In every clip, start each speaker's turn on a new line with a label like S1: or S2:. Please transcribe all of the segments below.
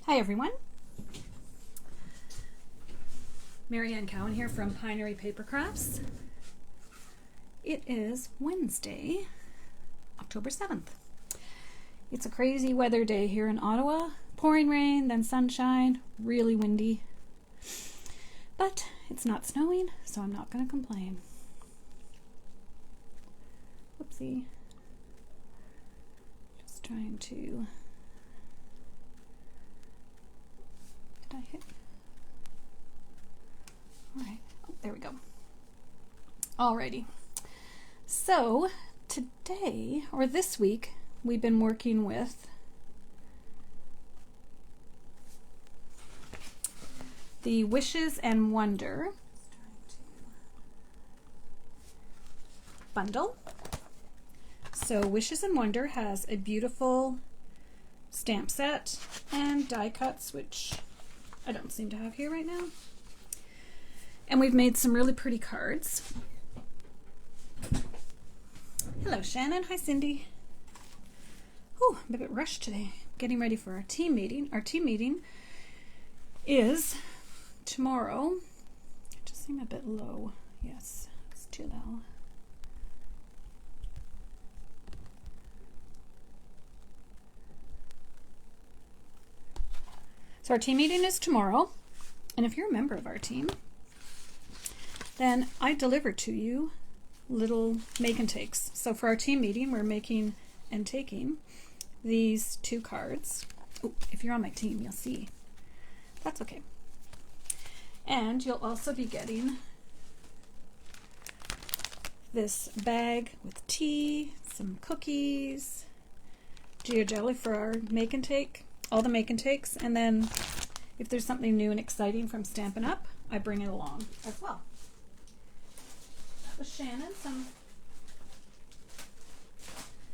S1: Hi everyone, Marianne Cowan here from Pinery Paper Crafts. It is Wednesday, October 7th. It's a crazy weather day here in Ottawa. Pouring rain, then sunshine, really windy. But it's not snowing, so I'm not going to complain. Whoopsie. Just trying to... Did I hit? Alright, oh, there we go. Alrighty. So, today, or this week, we've been working with the Wishes and Wonder bundle. So Wishes and Wonder has a beautiful stamp set and die cuts, which I don't seem to have here right now. And we've made some really pretty cards. Hello Shannon, hi Cindy. Oh, I'm a bit rushed today, getting ready for our team meeting. Our team meeting is tomorrow. I just seem a bit low. Yes, it's too low. So our team meeting is tomorrow, and if you're a member of our team, then I deliver to you little make and takes. So for our team meeting, we're making and taking these two cards. Oh, if you're on my team, you'll see. That's okay. And you'll also be getting this bag with tea, some cookies, Geo Jelly for our make and take, all the make and takes, and then if there's something new and exciting from Stampin' Up, I bring it along as well. That was Shannon.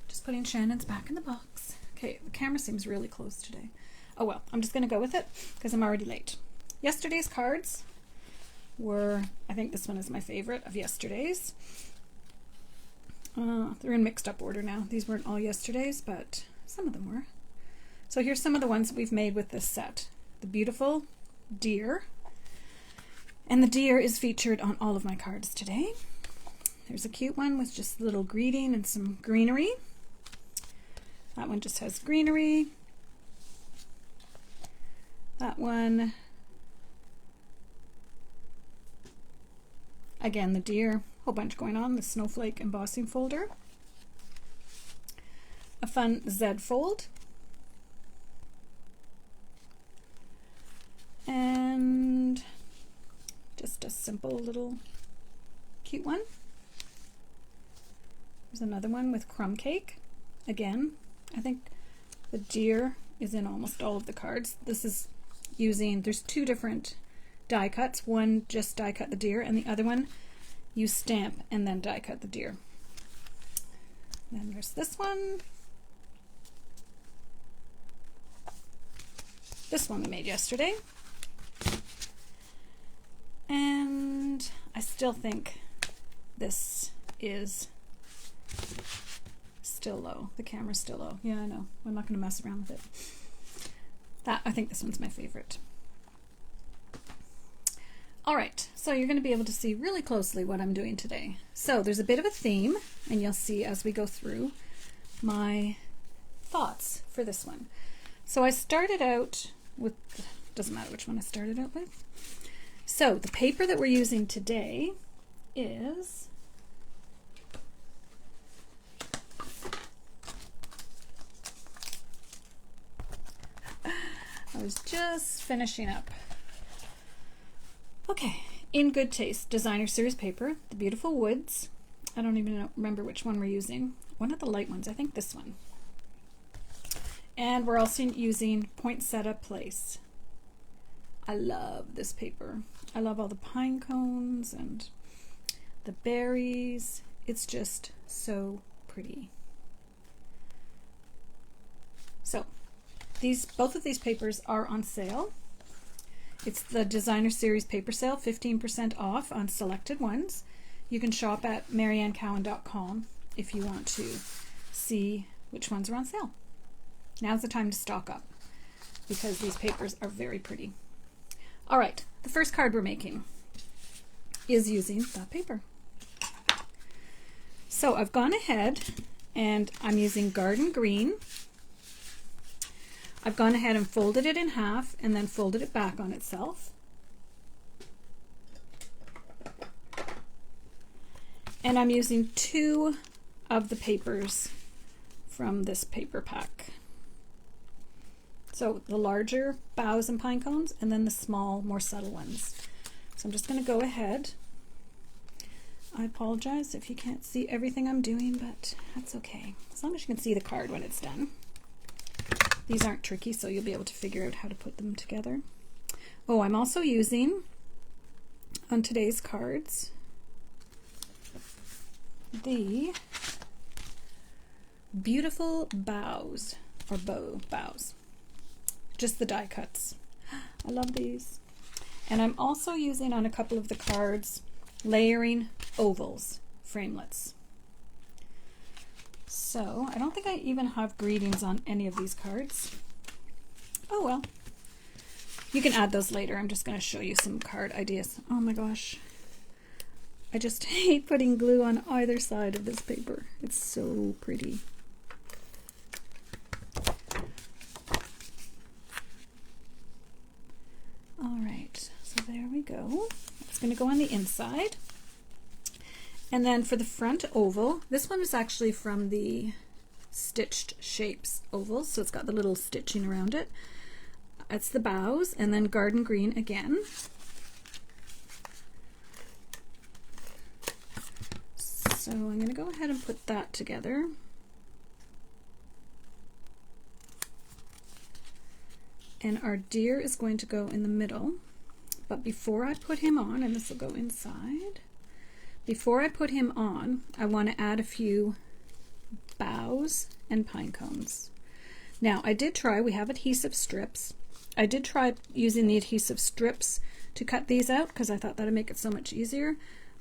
S1: Just putting Shannon's back in the box. Okay, the camera seems really close today. Oh well, I'm just going to go with it because I'm already late. Yesterday's cards were, I think this one is my favorite of yesterday's. They're in mixed up order now. These weren't all yesterday's, but some of them were. So here's some of the ones that we've made with this set. The beautiful deer. And the deer is featured on all of my cards today. There's a cute one with just a little greeting and some greenery. That one just has greenery. That one, again, the deer, whole bunch going on, the snowflake embossing folder. A fun Z fold. And just a simple little cute one. There's another one with crumb cake. Again, I think the deer is in almost all of the cards. This is using, there's two different die cuts. One just die cut the deer, and the other one you stamp and then die cut the deer. Then there's this one. This one we made yesterday. And I still think this is still low. The camera's still low. Yeah, I know. I'm not going to mess around with it. I think this one's my favorite. All right, so you're going to be able to see really closely what I'm doing today. So there's a bit of a theme, and you'll see as we go through my thoughts for this one. So I started out with, doesn't matter which one I started out with. So the paper that we're using today is I was just finishing up. Okay, In Good Taste Designer Series paper, the beautiful woods. I don't even remember which one we're using. One of the light ones, I think this one. And we're also using Poinsettia Place. I love this paper. I love all the pine cones and the berries. It's just so pretty. So both of these papers are on sale. It's the Designer Series paper sale, 15% off on selected ones. You can shop at mariannecowan.com if you want to see which ones are on sale. Now's the time to stock up. because these papers are very pretty. All right, the first card we're making is using that paper. So I've gone ahead and I'm using Garden Green. I've gone ahead and folded it in half and then folded it back on itself. And I'm using 2 of the papers from this paper pack. So the larger boughs and pine cones, and then the small, more subtle ones. So I'm just going to go ahead. I apologize if you can't see everything I'm doing, but that's okay. As long as you can see the card when it's done. These aren't tricky, so you'll be able to figure out how to put them together. Oh, I'm also using, on today's cards, the beautiful bows, or bows. Just the die cuts. I love these. And I'm also using on a couple of the cards layering ovals, framelets. So I don't think I even have greetings on any of these cards. Oh well. You can add those later. I'm just going to show you some card ideas. Oh my gosh. I just hate putting glue on either side of this paper. It's so pretty. All right, so there we go. It's going to go on the inside. And then for the front oval, this one is actually from the Stitched Shapes oval, so it's got the little stitching around it. It's the bows, and then Garden Green again. So I'm going to go ahead and put that together. And our deer is going to go in the middle. But before I put him on, and this will go inside, before I put him on, I want to add a few boughs and pine cones. Now, I did try, we have adhesive strips. I did try using the adhesive strips to cut these out because I thought that would make it so much easier,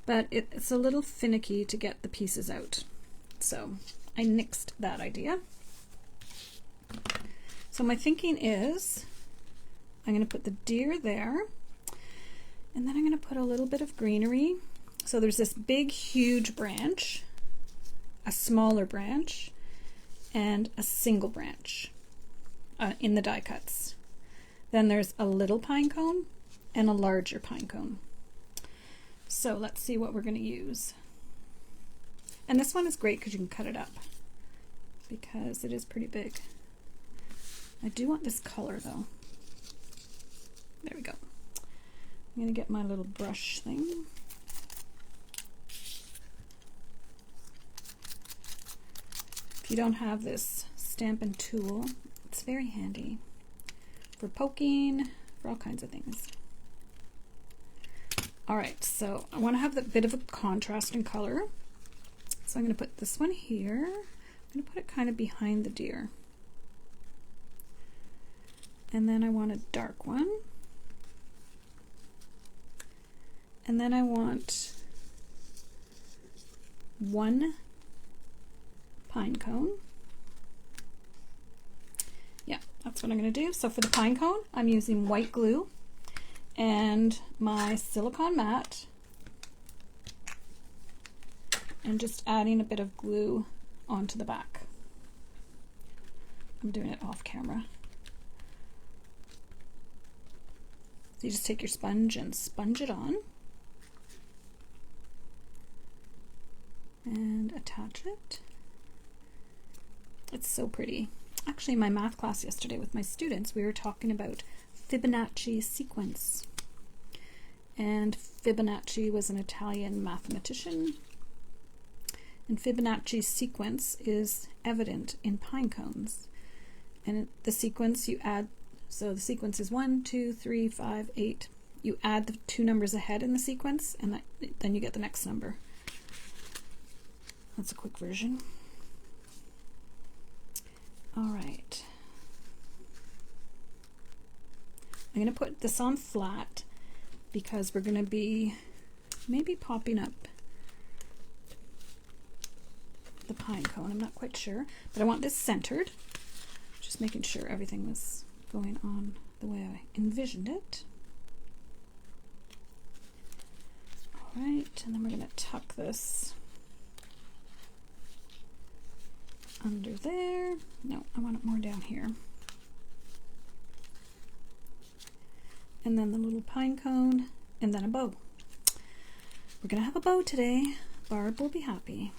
S1: but it's a little finicky to get the pieces out. So I nixed that idea. So my thinking is I'm going to put the deer there, and then I'm going to put a little bit of greenery. So there's this big, huge branch, a smaller branch, and a single branch in the die cuts. Then there's a little pine cone and a larger pine cone. So let's see what we're going to use. And this one is great because you can cut it up because it is pretty big. I do want this color though. There we go. I'm going to get my little brush thing. If you don't have this Stampin' tool, it's very handy for poking, for all kinds of things. All right, so I want to have a bit of a contrast in color. So I'm going to put this one here. I'm going to put it kind of behind the deer. And then I want a dark one. And then I want one pine cone. Yeah, that's what I'm going to do. So for the pine cone, I'm using white glue and my silicone mat, and just adding a bit of glue onto the back. I'm doing it off camera. So you just take your sponge and sponge it on and attach it. It's so pretty. Actually, in my math class yesterday with my students, we were talking about Fibonacci sequence. And Fibonacci was an Italian mathematician. And Fibonacci's sequence is evident in pine cones. And the sequence you add, so the sequence is 1, 2, 3, 5, 8. You add the 2 numbers ahead in the sequence, and then you get the next number. That's a quick version. All right. I'm going to put this on flat because we're going to be maybe popping up the pine cone. I'm not quite sure, but I want this centered. Just making sure everything was going on the way I envisioned it. All right, and then we're going to tuck this under there. No, I want it more down here. And then the little pine cone, and then a bow. We're going to have a bow today. Barb will be happy.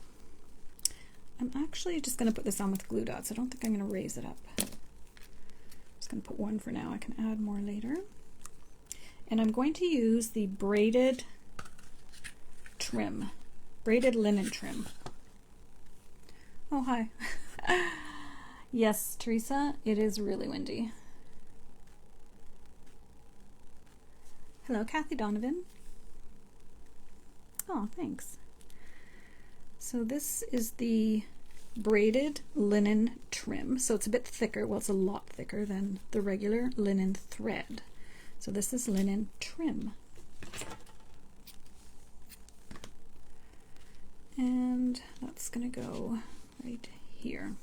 S1: I'm actually just going to put this on with glue dots. I don't think I'm going to raise it up. I'm just going to put one for now. I can add more later. And I'm going to use the braided trim, braided linen trim. Oh, hi. Yes, Teresa, it is really windy. Hello, Kathy Donovan. Oh, thanks. So this is the braided linen trim. So it's a bit thicker. Well, it's a lot thicker than the regular linen thread. So this is linen trim. And that's going to go right here.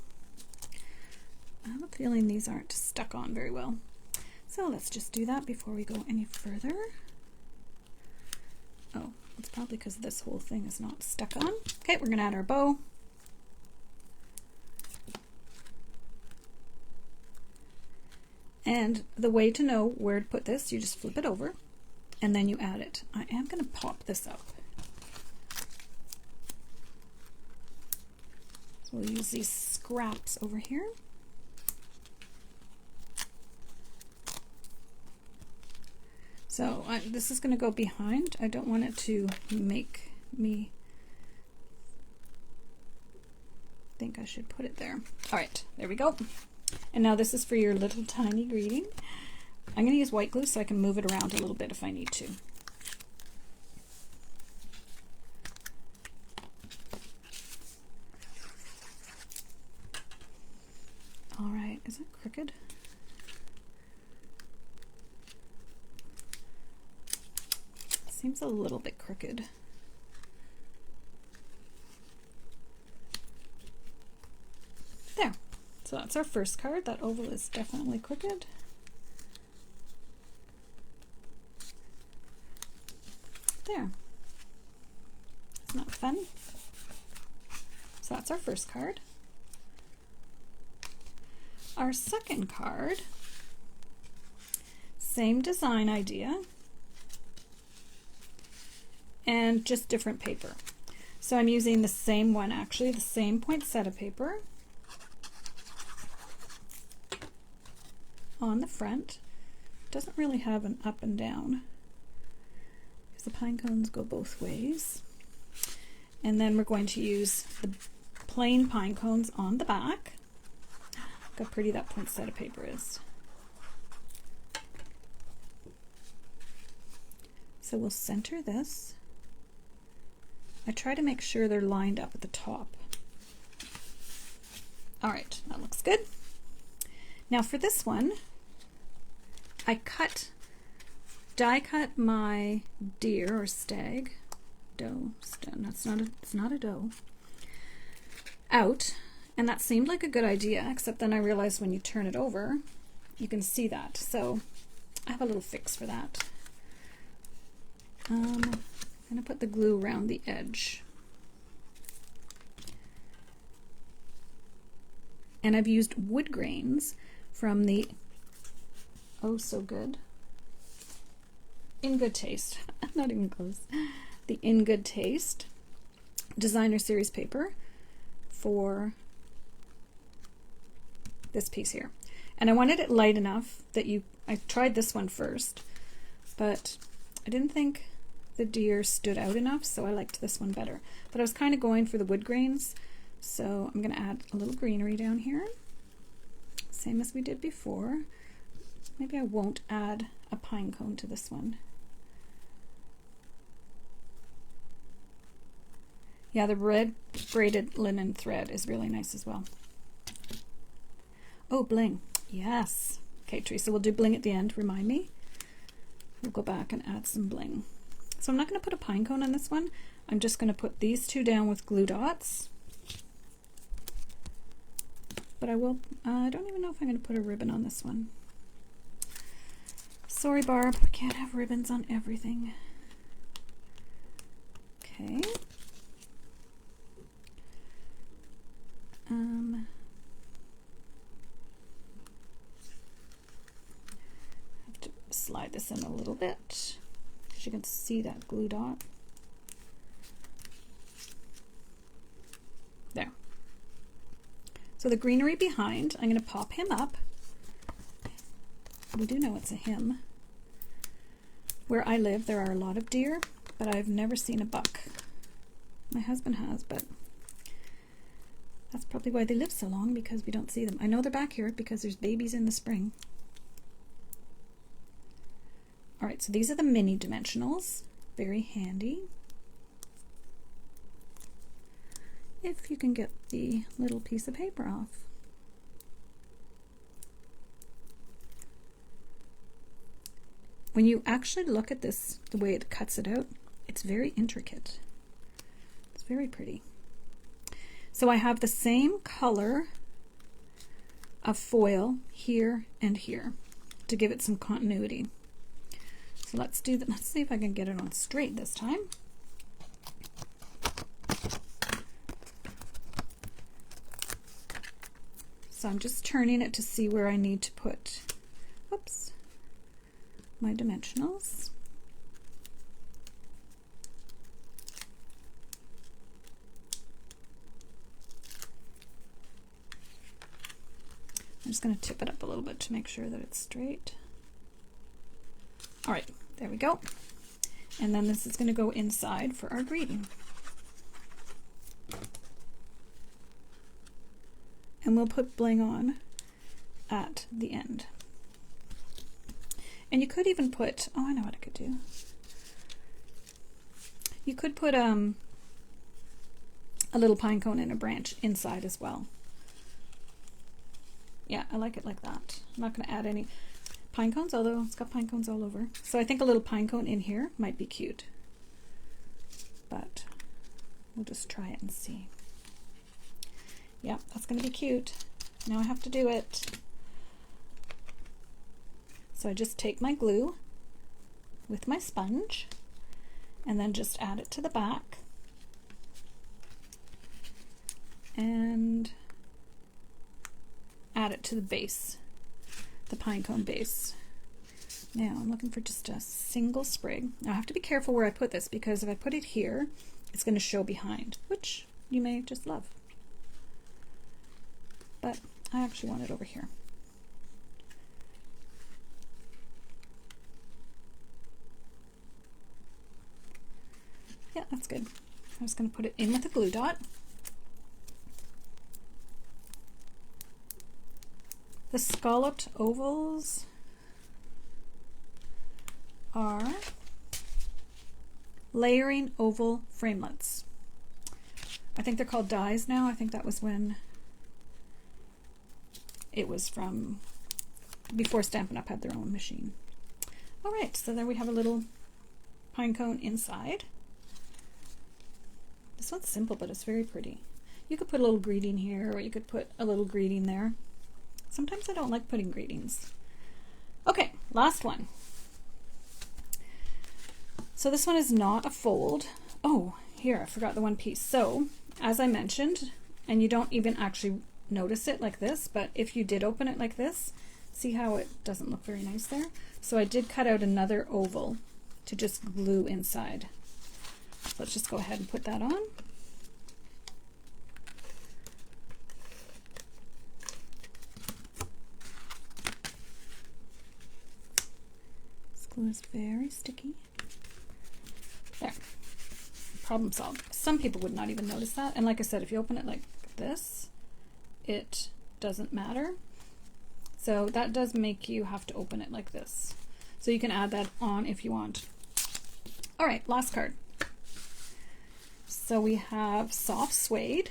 S1: I have a feeling these aren't stuck on very well. So let's just do that before we go any further. Oh, it's probably because this whole thing is not stuck on. Okay, we're going to add our bow. And the way to know where to put this, you just flip it over and then you add it. I am going to pop this up. So we'll use these scraps over here. So this is going to go behind. I don't want it to make me think I should put it there. All right, there we go. And now this is for your little tiny greeting. I'm going to use white glue so I can move it around a little bit if I need to. All right, is it crooked? Seems a little bit crooked. There. So that's our first card. That oval is definitely crooked. There. Isn't that fun? So that's our first card. Our second card, same design idea, and just different paper. So I'm using the same one, actually, the same poinsettia paper on the front. Doesn't really have an up and down because the pine cones go both ways. And then we're going to use the plain pine cones on the back. Look how pretty that poinsettia paper is. So we'll center this. I try to make sure they're lined up at the top. All right, that looks good. Now for this one, I die cut my deer or stag, doe, it's not a doe, out, and that seemed like a good idea, except then I realized when you turn it over, you can see that. So I have a little fix for that. I'm going to put the glue around the edge. And I've used wood grains from the Oh So Good, In Good Taste, not even close, the In Good Taste designer series paper for this piece here. And I wanted it light enough that I tried this one first, but I didn't think the deer stood out enough, so I liked this one better. But I was kind of going for the wood grains, so I'm going to add a little greenery down here, same as we did before. Maybe I won't add a pine cone to this one. Yeah, the red braided linen thread is really nice as well. Oh, bling. Yes. Okay, Teresa, we'll do bling at the end. Remind me. We'll go back and add some bling. So I'm not going to put a pine cone on this one. I'm just going to put these two down with glue dots. But I will, I don't even know if I'm going to put a ribbon on this one. Sorry, Barb, we can't have ribbons on everything. Okay. Have to slide this in a little bit because you can see that glue dot. There. So the greenery behind, I'm going to pop him up. We do know it's a him. Where I live, there are a lot of deer, but I've never seen a buck. My husband has, but that's probably why they live so long, because we don't see them. I know they're back here because there's babies in the spring. All right, so these are the mini dimensionals. Very handy. If you can get the little piece of paper off. When you actually look at this, the way it cuts it out, it's very intricate. It's very pretty. So I have the same color of foil here and here to give it some continuity. So let's do that. Let's see if I can get it on straight this time. So I'm just turning it to see where I need to put, oops, my dimensionals. I'm just going to tip it up a little bit to make sure that it's straight. All right, there we go. And then this is going to go inside for our greeting. And we'll put bling on at the end. And you could even put, oh, I know what I could do. You could put a little pine cone and a branch inside as well. Yeah, I like it like that. I'm not going to add any pine cones, although it's got pine cones all over. So I think a little pine cone in here might be cute. But we'll just try it and see. Yeah, that's going to be cute. Now I have to do it. So I just take my glue with my sponge and then just add it to the back. And add it to the base, the pine cone base. Now I'm looking for just a single sprig. Now I have to be careful where I put this, because if I put it here, it's going to show behind, which you may just love. But I actually want it over here. Yeah, that's good. I'm just going to put it in with a glue dot. The scalloped ovals are layering oval framelets. I think they're called dies now. I think that was when it was from before Stampin' Up had their own machine. All right, so there we have a little pine cone inside. This one's simple, but it's very pretty. You could put a little greeting here, or you could put a little greeting there. Sometimes I don't like putting greetings. Okay, last one. So this one is not a fold. Oh, here, I forgot the one piece. So, as I mentioned, and you don't even actually notice it like this, but if you did open it like this, see how it doesn't look very nice there? So I did cut out another oval to just glue inside. Let's just go ahead and put that on. This glue is very sticky. There. Problem solved. Some people would not even notice that. And like I said, if you open it like this, it doesn't matter. So that does make you have to open it like this. So you can add that on if you want. All right, last card. So we have soft suede.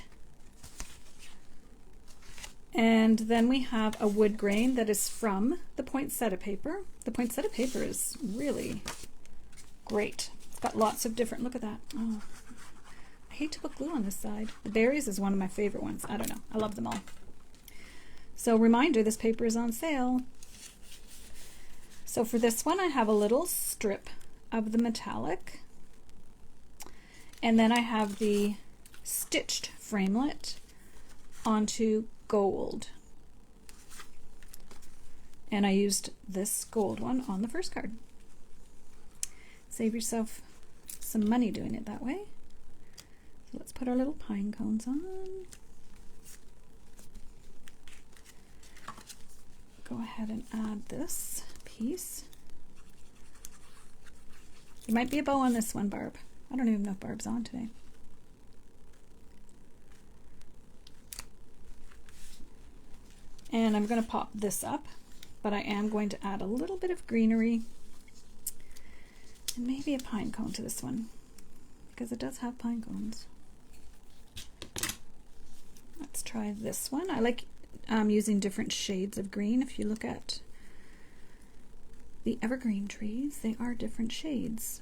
S1: And then we have a wood grain that is from the poinsettia paper. The poinsettia paper is really great. It's got lots of different, look at that. Oh, I hate to put glue on this side. The berries is one of my favorite ones. I don't know, I love them all. So reminder, this paper is on sale. So for this one, I have a little strip of the metallic, and then I have the stitched framelit onto gold. And I used this gold one on the first card. Save yourself some money doing it that way. So let's put our little pine cones on. Go ahead and add this piece. There might be a bow on this one, Barb. I don't even know if Barb's on today. And I'm going to pop this up, but I am going to add a little bit of greenery and maybe a pine cone to this one, because it does have pine cones. Let's try this one. I like using different shades of green. If you look at the evergreen trees, they are different shades.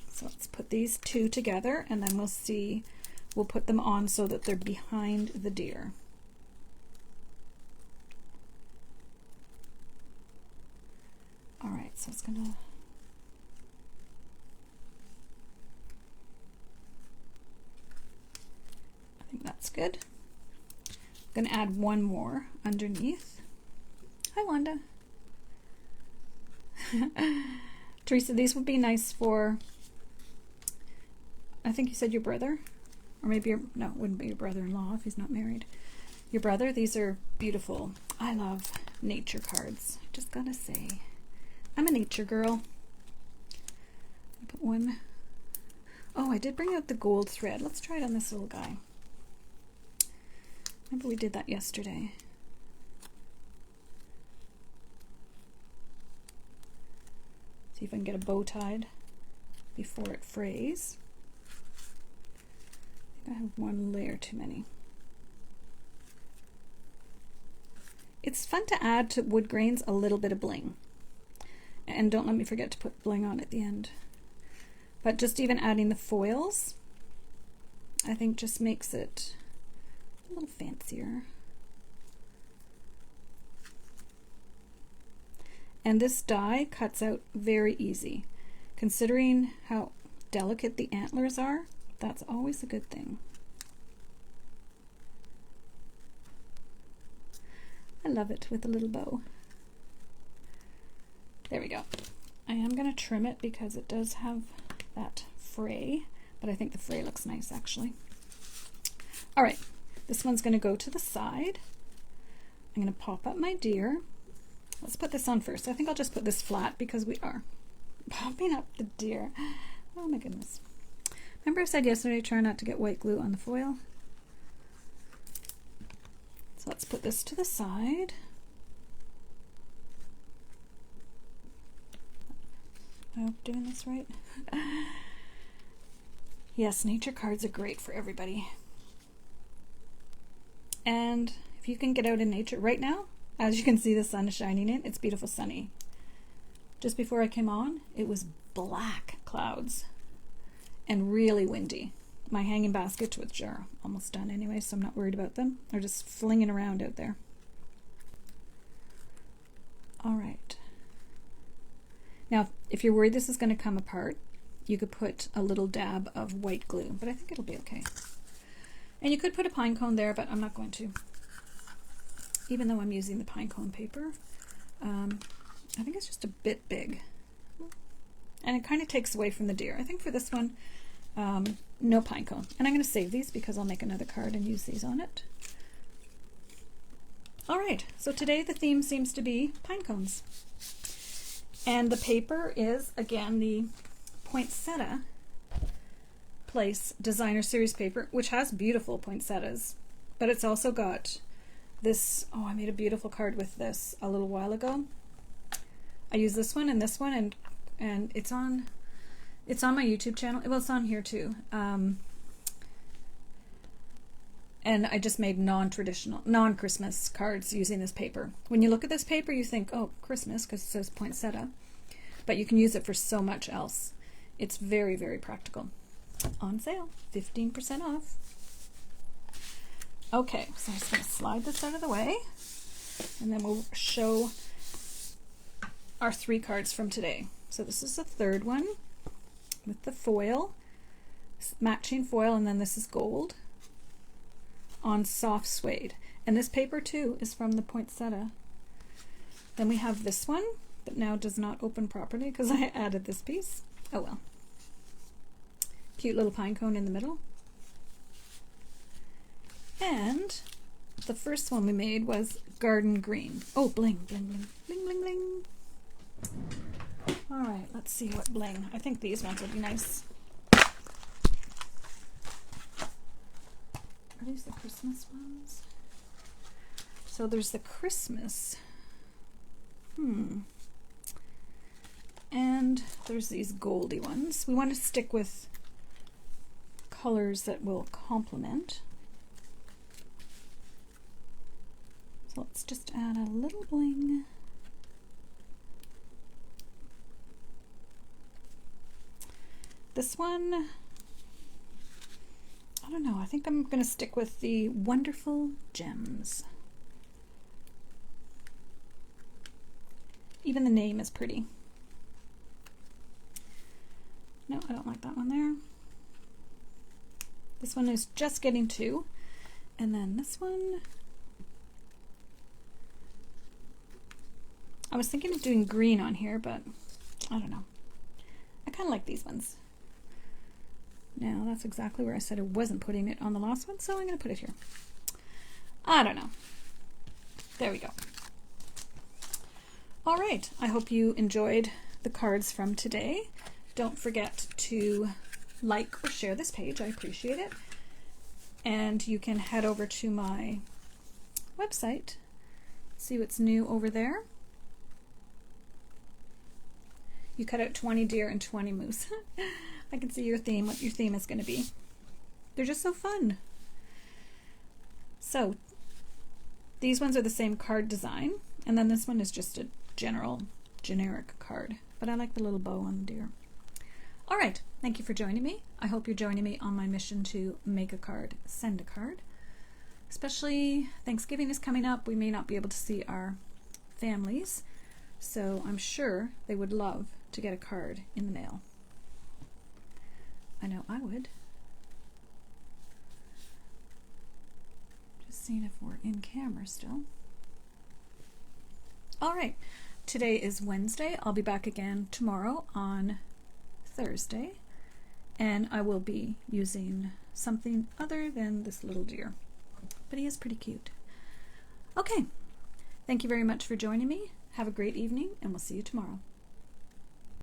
S1: So let's put these two together, and then we'll put them on so that they're behind the deer. All right, so it's gonna, I think that's good. I'm gonna add one more underneath. Hi, Wanda. Teresa, these would be nice for, I think you said your brother, or maybe your, no, it wouldn't be your brother-in-law if he's not married. Your brother. These are beautiful. I love nature cards. I just gotta say, I'm a nature girl. I'll put one. Oh, I did bring out the gold thread. Let's try it on this little guy. Remember we did that yesterday. See if I can get a bow tied before it frays. I think I have one layer too many. It's fun to add to wood grains a little bit of bling. And don't let me forget to put bling on at the end. But just even adding the foils, I think just makes it a little fancier. And this die cuts out very easy. Considering how delicate the antlers are, that's always a good thing. I love it with a little bow. There we go. I am going to trim it because it does have that fray, but I think the fray looks nice actually. All right, this one's going to go to the side. I'm going to pop up my deer. Let's put this on first. I think I'll just put this flat because we are popping up the deer. Oh my goodness. Remember I said yesterday, try not to get white glue on the foil? So let's put this to the side. I hope I'm doing this right. Yes, nature cards are great for everybody. And if you can get out in nature right now, as you can see the sun is shining in, it's beautiful sunny. Just before I came on, it was black clouds and really windy. My hanging baskets, which are almost done anyway, so I'm not worried about them, are just flinging around out there. All right. Now, if you're worried this is going to come apart, you could put a little dab of white glue, but I think it'll be okay. And you could put a pine cone there, but I'm not going to. Even though I'm using the pine cone paper, I think it's just a bit big. And it kind of takes away from the deer. I think for this one, no pine cone. And I'm going to save these because I'll make another card and use these on it. All right, so today the theme seems to be pine cones. And the paper is, again, the Poinsettia Place Designer Series paper, which has beautiful poinsettias, but it's also got this, oh, I made a beautiful card with this a little while ago. I use this one, and it's on my YouTube channel. Well, it's on here too. And I just made non-traditional, non-Christmas cards using this paper. When you look at this paper, you think, oh, Christmas, because it says poinsettia. But you can use it for so much else. It's very, very practical. On sale, 15% off. Okay, so I'm just going to slide this out of the way. and then we'll show our 3 cards from today. So this is the third one with the foil, matching foil, and then this is gold on soft suede. And this paper too is from the poinsettia. Then we have this one that now does not open properly because I added this piece. Oh well. Cute little pine cone in the middle. And the first one we made was garden green. Oh, bling, bling, bling, bling, bling, bling. All right, let's see what bling. I think these ones would be nice. Are these the Christmas ones? So there's the Christmas. And there's these goldy ones. We want to stick with colors that will complement. So let's just add a little bling. This one, I don't know, I think I'm going to stick with the Wonderful Gems. Even the name is pretty. No, I don't like that one there. This one is just getting 2. And then this one, I was thinking of doing green on here, but I don't know. I kind of like these ones. Now, that's exactly where I said I wasn't putting it on the last one, so I'm going to put it here. I don't know. There we go. All right, I hope you enjoyed the cards from today. Don't forget to like or share this page. I appreciate it. And you can head over to my website, see what's new over there. You cut out 20 deer and 20 moose. I can see your theme, what your theme is going to be. They're just so fun. So these ones are the same card design, and then this one is just a generic card, but I like the little bow on the deer. All right, thank you for joining me. I hope you're joining me on my mission to make a card, send a card. Especially Thanksgiving is coming up. We may not be able to see our families, so I'm sure they would love to get a card in the mail. I know I would. Just seeing if we're in camera still. All right, today is Wednesday. I'll be back again tomorrow on Thursday, and I will be using something other than this little deer, but he is pretty cute. Okay, thank you very much for joining me. Have a great evening, and we'll see you tomorrow.